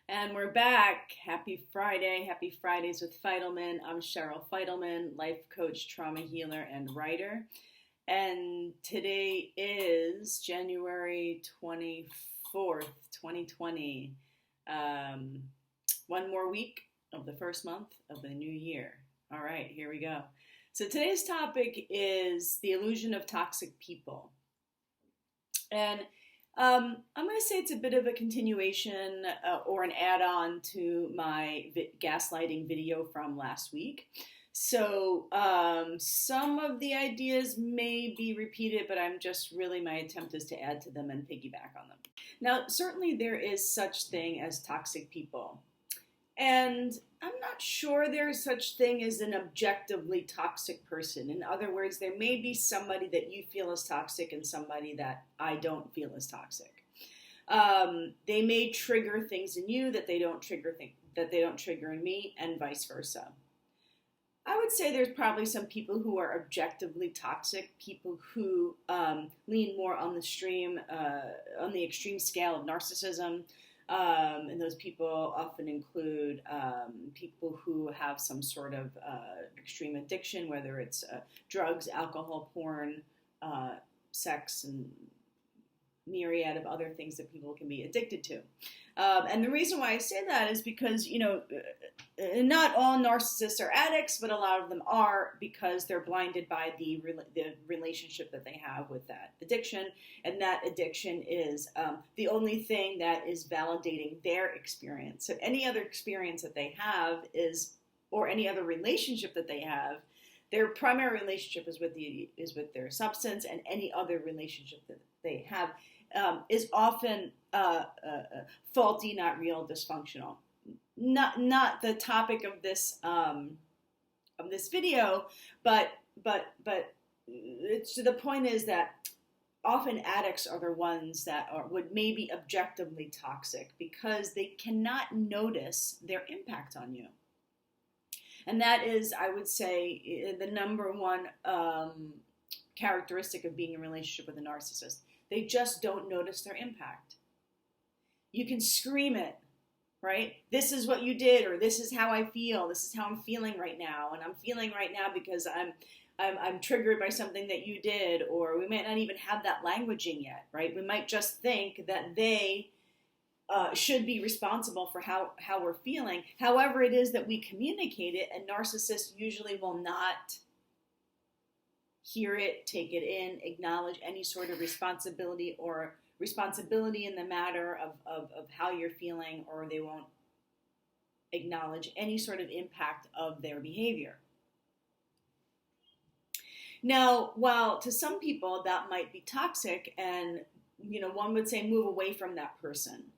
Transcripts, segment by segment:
And we're back. Happy Friday. Happy Fridays with Fidelman. I'm Cheryl Fidelman, life coach, trauma healer, and writer. And today is January 24th, 2020. One more week of the first month of the new year. All right, here we go. So today's topic is the illusion of toxic people. And I'm going to say it's a bit of a continuation or an add-on to my gaslighting video from last week. So some of the ideas may be repeated, but my attempt is to add to them and piggyback on them. Now, certainly there is such thing as toxic people. And I'm not sure there's such thing as an objectively toxic person. In other words, there may be somebody that you feel is toxic and somebody that I don't feel is toxic. They may trigger things in you that they don't trigger in me, and vice versa. I would say there's probably some people who are objectively toxic, people who lean more on the extreme scale of narcissism. And those people often include people who have some sort of extreme addiction, whether it's drugs, alcohol, porn, sex, and myriad of other things that people can be addicted to. And the reason why I say that is because, not all narcissists are addicts, but a lot of them are, because they're blinded by the relationship that they have with that addiction. And that addiction is the only thing that is validating their experience. So any other experience that they have or any other relationship that they have, their primary relationship is with their substance, and any other relationship that they have is often faulty, not real, dysfunctional. Not the topic of this video, but the point is that often addicts are the ones that would maybe objectively toxic because they cannot notice their impact on you. And that is, I would say, the number one characteristic of being in a relationship with a narcissist. They just don't notice their impact. You can scream it, right? This is what you did, or this is how I feel. This is how I'm feeling right now, and I'm feeling right now because I'm triggered by something that you did. Or we might not even have that languaging yet, right? We might just think that they should be responsible for how we're feeling. However it is that we communicate it, and narcissists usually will not hear it, take it in, acknowledge any sort of responsibility in the matter of how you're feeling, or they won't acknowledge any sort of impact of their behavior. Now, while to some people that might be toxic, and one would say move away from that person.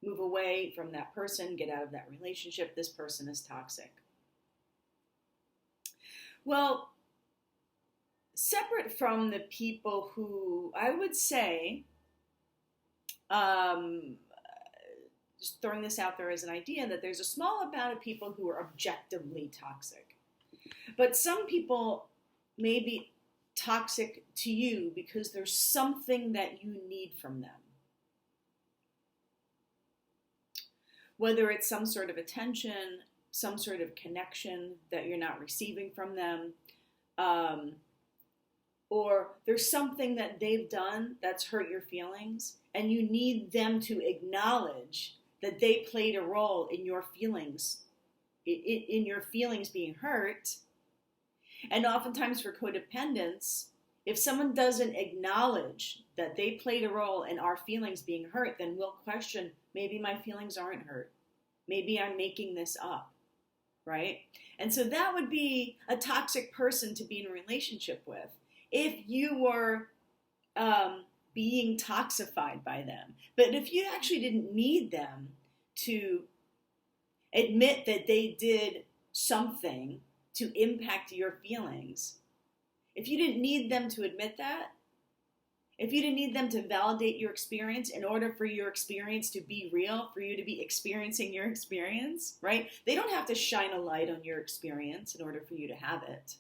Move away from that person, get out of that relationship. This person is toxic. Well, separate from the people who I would say, just throwing this out there as an idea, that there's a small amount of people who are objectively toxic. But some people may be toxic to you because there's something that you need from them. Whether it's some sort of attention, some sort of connection that you're not receiving from them, or there's something that they've done that's hurt your feelings, and you need them to acknowledge that they played a role in your feelings, in your feelings being hurt. And oftentimes for codependence, if someone doesn't acknowledge that they played a role in our feelings being hurt, then we'll question, maybe my feelings aren't hurt. Maybe I'm making this up, right? And so that would be a toxic person to be in a relationship with if you were being toxified by them. But if you actually didn't need them to admit that they did something to impact your feelings, if you didn't need them to admit that, if you didn't need them to validate your experience in order for your experience to be real, for you to be experiencing your experience, right? They don't have to shine a light on your experience in order for you to have it.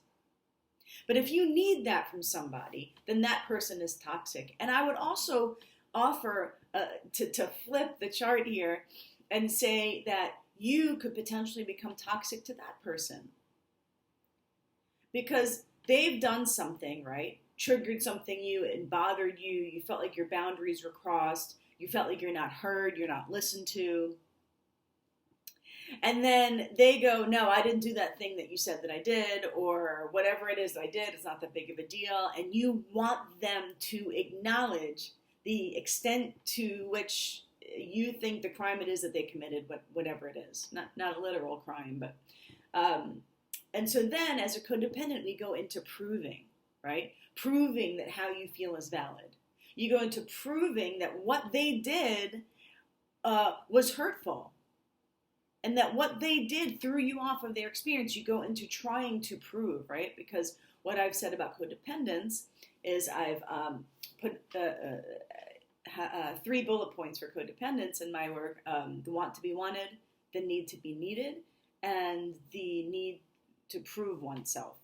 But if you need that from somebody, then that person is toxic. And I would also offer to flip the chart here and say that you could potentially become toxic to that person because they've done something, right? Triggered something you and bothered you. You felt like your boundaries were crossed. You felt like you're not heard, you're not listened to. And then they go, no, I didn't do that thing that you said that I did, or whatever it is that I did, it's not that big of a deal. And you want them to acknowledge the extent to which you think the crime it is that they committed, whatever it is. Not a literal crime, but... and so then, as a codependent, we go into proving, right? Proving that how you feel is valid. You go into proving that what they did was hurtful. And that what they did threw you off of their experience. You go into trying to prove, right? Because what I've said about codependence is I've put 3 bullet points for codependence in my work. The want to be wanted, the need to be needed, and the need to prove oneself.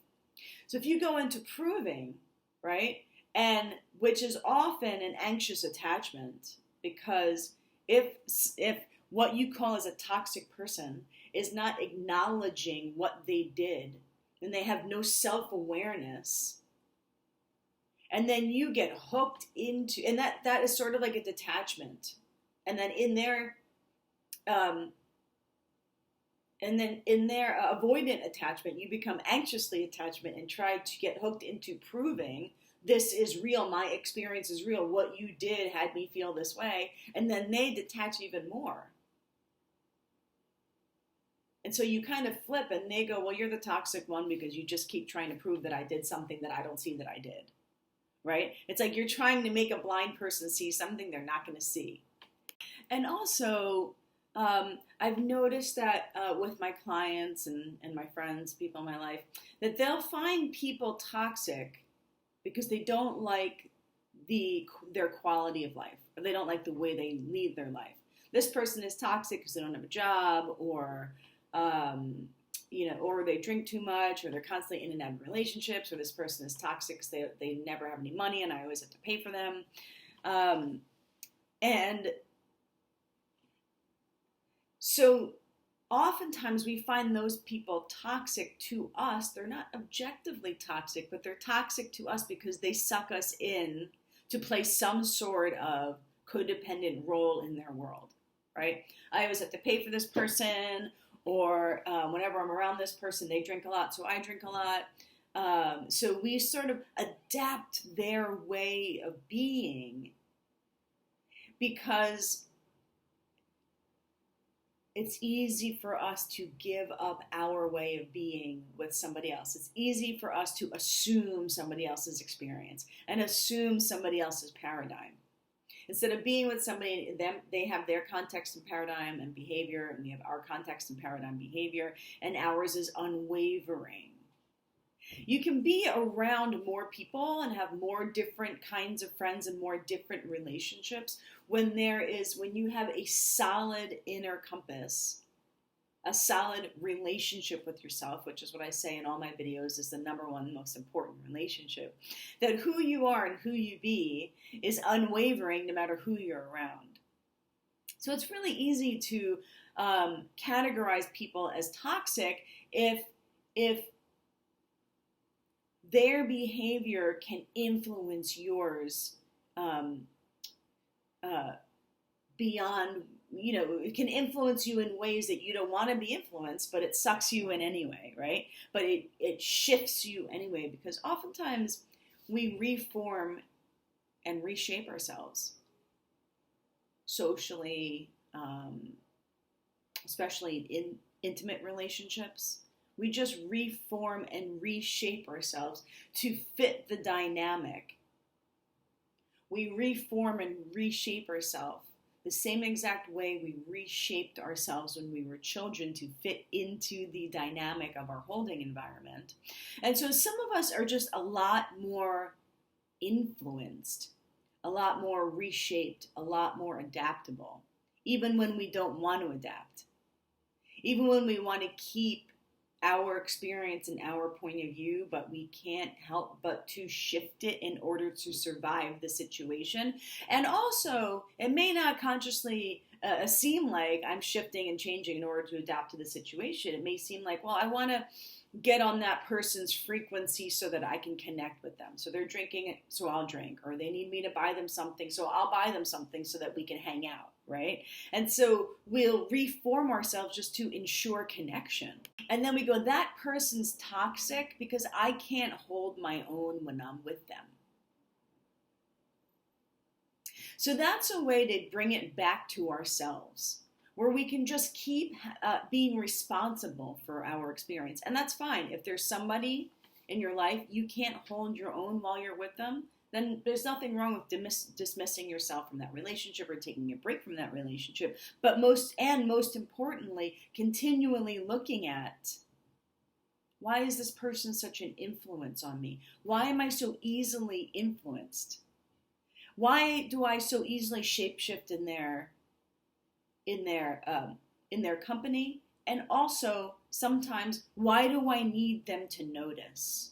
So if you go into proving, right, and which is often an anxious attachment, because if what you call as a toxic person is not acknowledging what they did, and they have no self-awareness, and then you get hooked into, and that is sort of like a detachment, and then in their avoidant attachment, you become anxiously attachment and try to get hooked into proving this is real, my experience is real, what you did had me feel this way, and then they detach even more. And so you kind of flip and they go, well, you're the toxic one because you just keep trying to prove that I did something that I don't see that I did, right? It's like you're trying to make a blind person see something they're not going to see. And also, I've noticed that with my clients and my friends, people in my life, that they'll find people toxic because they don't like their quality of life, or they don't like the way they lead their life. This person is toxic because they don't have a job, or or they drink too much, or they're constantly in and out of relationships, or this person is toxic because they never have any money and I always have to pay for them. And so oftentimes we find those people toxic to us. They're not objectively toxic, but they're toxic to us because they suck us in to play some sort of codependent role in their world, right? I always have to pay for this person, or whenever I'm around this person, they drink a lot, so I drink a lot. So we sort of adapt their way of being because it's easy for us to give up our way of being with somebody else. It's easy for us to assume somebody else's experience and assume somebody else's paradigm. Instead of being with somebody, they have their context and paradigm and behavior, and we have our context and paradigm behavior, and ours is unwavering. You can be around more people and have more different kinds of friends and more different relationships when you have a solid inner compass, a solid relationship with yourself, which is what I say in all my videos is the number one most important relationship. That who you are and who you be is unwavering no matter who you're around. So it's really easy to categorize people as toxic if their behavior can influence yours beyond, it can influence you in ways that you don't want to be influenced, but it sucks you in anyway, right? But it shifts you anyway, because oftentimes we reform and reshape ourselves socially, especially in intimate relationships. We just reform and reshape ourselves to fit the dynamic. We reform and reshape ourselves the same exact way we reshaped ourselves when we were children to fit into the dynamic of our holding environment. And so some of us are just a lot more influenced, a lot more reshaped, a lot more adaptable, even when we don't want to adapt, even when we want to keep our experience and our point of view, but we can't help but to shift it in order to survive the situation. And also, it may not consciously seem like I'm shifting and changing in order to adapt to the situation. It may seem like, well, I want to get on that person's frequency so that I can connect with them. So they're drinking, so I'll drink, or they need me to buy them something, so I'll buy them something so that we can hang out, right? And so we'll reform ourselves just to ensure connection. And then we go, that person's toxic because I can't hold my own when I'm with them. So that's a way to bring it back to ourselves, where we can just keep being responsible for our experience. And that's fine. If there's somebody in your life you can't hold your own while you're with them, then there's nothing wrong with dismissing yourself from that relationship or taking a break from that relationship. But most importantly, continually looking at, why is this person such an influence on me? Why am I so easily influenced? Why do I so easily shapeshift in their company? And also, sometimes, why do I need them to notice?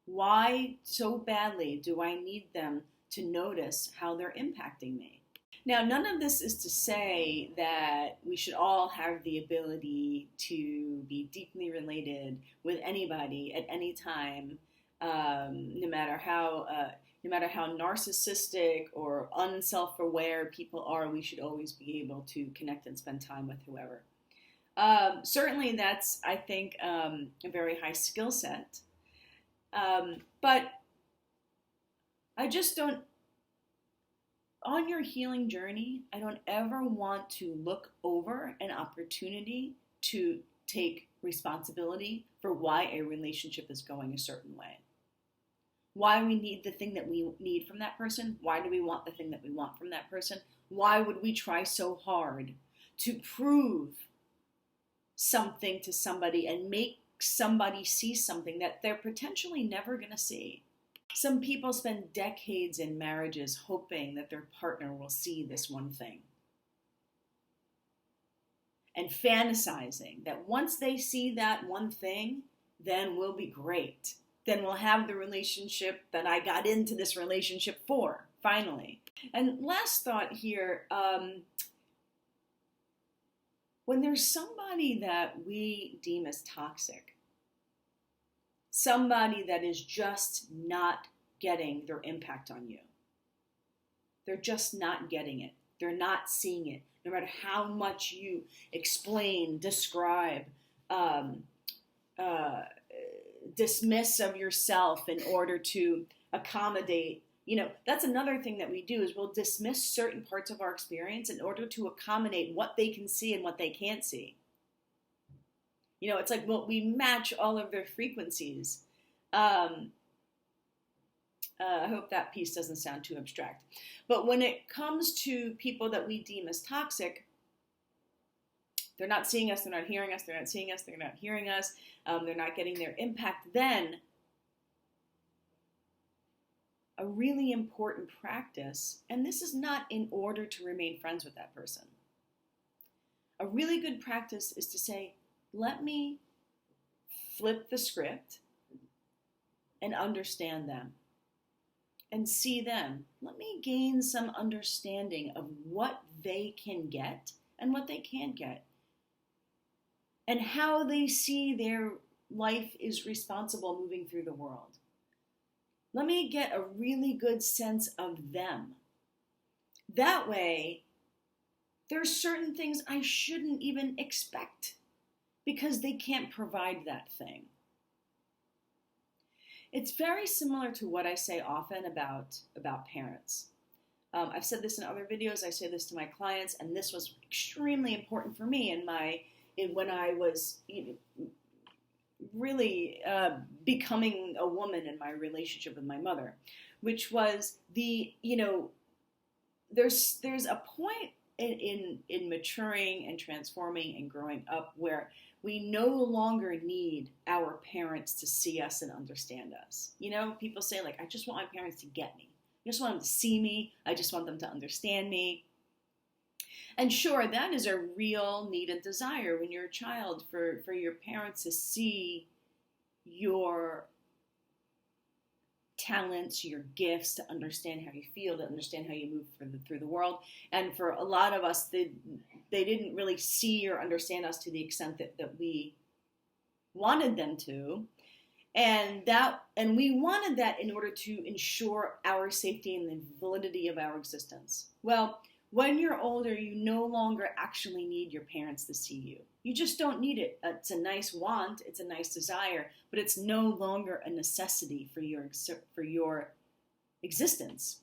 Why so badly do I need them to notice how they're impacting me? Now, none of this is to say that we should all have the ability to be deeply related with anybody at any time, no matter how narcissistic or unself-aware people are. We should always be able to connect and spend time with whoever. Certainly that's, I think, a very high skill set. But I just don't, on your healing journey, I don't ever want to look over an opportunity to take responsibility for why a relationship is going a certain way. Why we need the thing that we need from that person. Why do we want the thing that we want from that person? Why would we try so hard to prove something to somebody and make somebody see something that they're potentially never going to see? Some people spend decades in marriages hoping that their partner will see this one thing, and fantasizing that once they see that one thing, then we'll be great. Then we'll have the relationship that I got into this relationship for, finally. And last thought here, when there's somebody that we deem as toxic, somebody that is just not getting their impact on you, they're just not getting it. They're not seeing it. No matter how much you explain, describe, dismiss of yourself in order to accommodate, that's another thing that we do, is we'll dismiss certain parts of our experience in order to accommodate what they can see and what they can't see. It's like, well, we match all of their frequencies. I hope that piece doesn't sound too abstract. But when it comes to people that we deem as toxic, they're not seeing us, they're not hearing us, they're not seeing us, they're not hearing us, they're not getting their impact. Then, a really important practice, and this is not in order to remain friends with that person. A really good practice is to say, let me flip the script and understand them and see them. Let me gain some understanding of what they can get and what they can't get, and how they see their life is responsible moving through the world. Let me get a really good sense of them. That way, there's certain things I shouldn't even expect because they can't provide that thing. It's very similar to what I say often about parents. I've said this in other videos, I say this to my clients, and this was extremely important for me when I was really becoming a woman in my relationship with my mother, which was there's a point in maturing and transforming and growing up where we no longer need our parents to see us and understand us. People say, like, I just want my parents to get me. I just want them to see me. I just want them to understand me. And sure, that is a real need and desire when you're a child, for your parents to see your talents, your gifts, to understand how you feel, to understand how you move through the world. And for a lot of us, they didn't really see or understand us to the extent that we wanted them to. And we wanted that in order to ensure our safety and the validity of our existence. Well, when you're older, you no longer actually need your parents to see you. You just don't need it. It's a nice want, it's a nice desire, but it's no longer a necessity for your existence.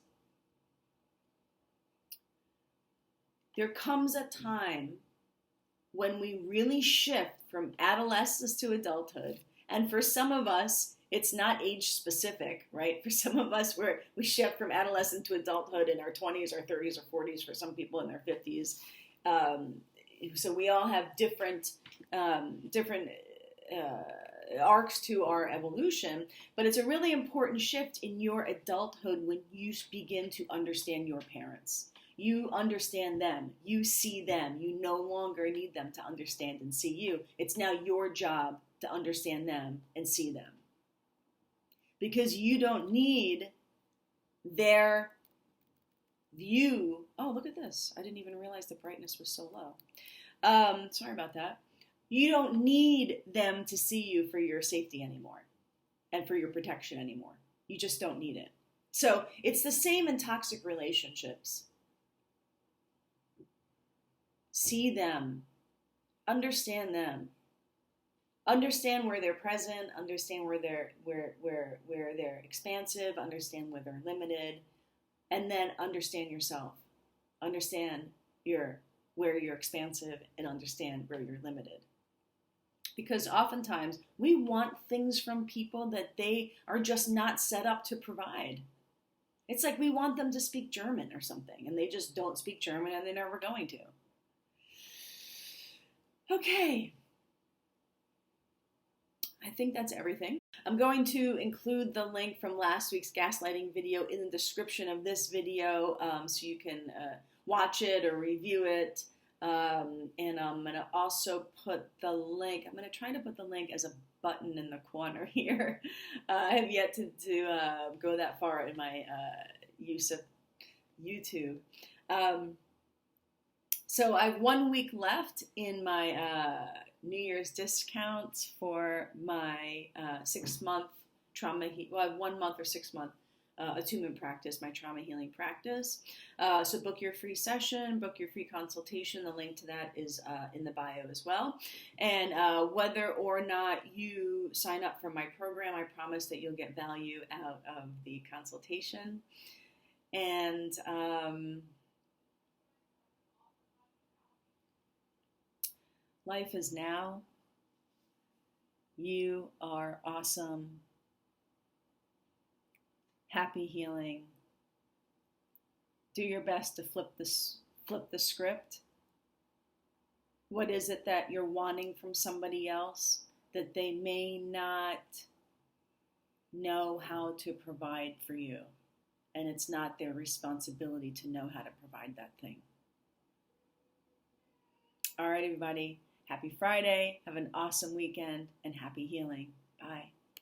There comes a time when we really shift from adolescence to adulthood. And for some of us, it's not age specific, right? For some of us, we shift from adolescent to adulthood in our 20s or 30s or 40s, for some people in their 50s. So we all have different arcs to our evolution, but it's a really important shift in your adulthood when you begin to understand your parents. You understand them, you see them, you no longer need them to understand and see you. It's now your job to understand them and see them. Because you don't need their view. Oh, look at this. I didn't even realize the brightness was so low. Sorry about that. You don't need them to see you for your safety anymore and for your protection anymore. You just don't need it. So it's the same in toxic relationships. See them. Understand them. Understand where they're present, understand where they're expansive, understand where they're limited, and then understand yourself. Understand where you're expansive and understand where you're limited. Because oftentimes we want things from people that they are just not set up to provide. It's like we want them to speak German or something, and they just don't speak German and they're never going to. Okay. I think that's everything. I'm going to include the link from last week's gaslighting video in the description of this video so you can watch it or review it. And I'm going to also put the link, I'm going to try to put the link as a button in the corner here. I have yet to go that far in my use of YouTube. So I have 1 week left in my New Year's discounts for my 6-month trauma. I have 1 month or 6 month attunement practice, my trauma healing practice. So book your free session, book your free consultation. The link to that is in the bio as well. And whether or not you sign up for my program, I promise that you'll get value out of the consultation. And life is now. You are awesome. Happy healing. Do your best to flip the script. What is it that you're wanting from somebody else that they may not know how to provide for you? And it's not their responsibility to know how to provide that thing. All right, everybody. Happy Friday, have an awesome weekend, and happy healing. Bye.